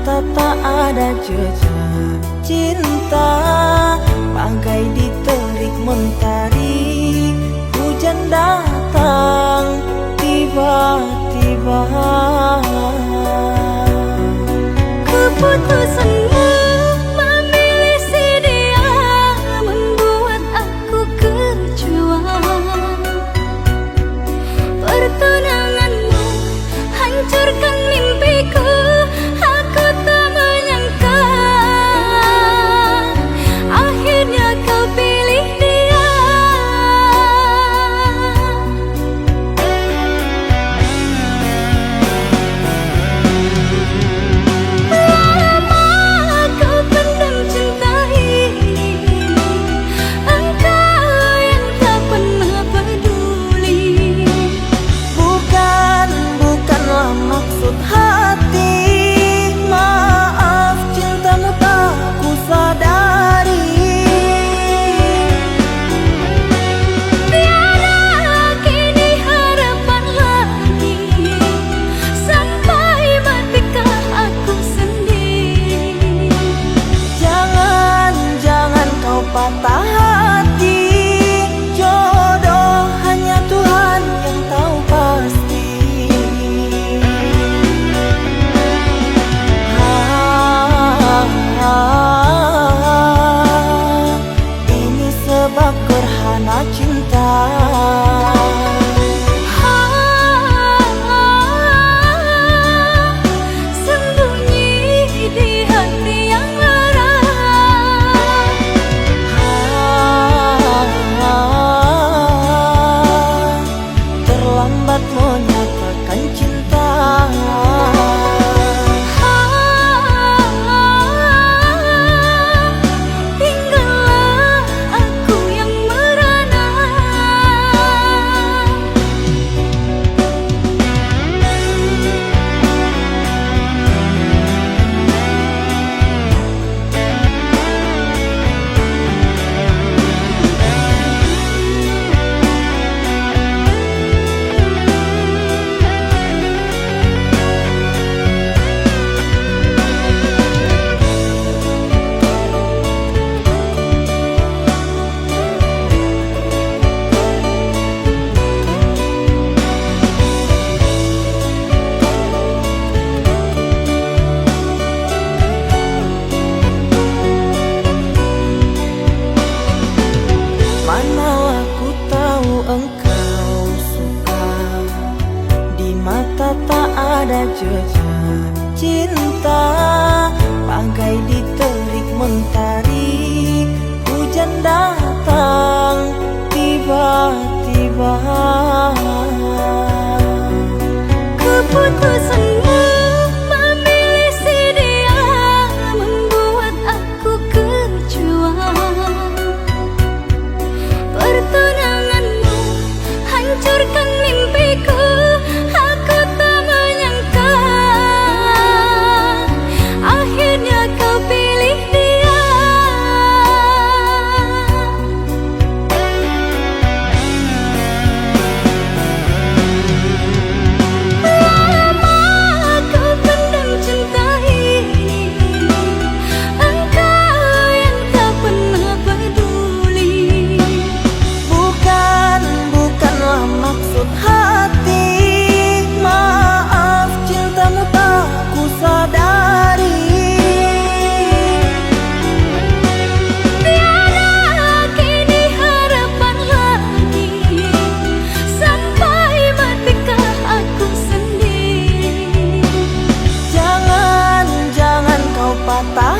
mata tak ada jejak cinta, bagai diterik mentari. Hujan datang tiba-tiba. Keputusanmu memilih si dia membuat aku kecewa. Pertunanganmu hancurkan mimpiku. Aku tak menyangka akhirnya kau pilih dia. Lama kau pendam cinta ini, engkau yang tak pernah peduli. Bukanlah maksud hati, maaf cintamu tak ku sadari. Tiada kini harapan lagi, sampai matikah aku sendiri. Jangan kau patah hati, jodoh hanya Tuhan yang tahu pasti. Ini sebab gerhana cinta. Sembunyi di hati yang lara. Terlambat menyatakan cinta. Tinggallah aku yang merana. Manalah ku tahu engkau suka, di mata tak ada jejak cinta, bagai diterik mentari. Hujan datang tiba-tiba. Keputusanmu memilih si dia membuat aku kecewa. Pertunanganmu hancurkan mimpiku. Aku tak menyangka akhirnya kau pilih dia. Lama kau pendam cinta ini, engkau yang tak pernah peduli. Bukanlah maksud hati, maaf cintamu tak ku sadari. Tiada kini harapan lagi, sampai matikah aku sendiri. Jangan kau patah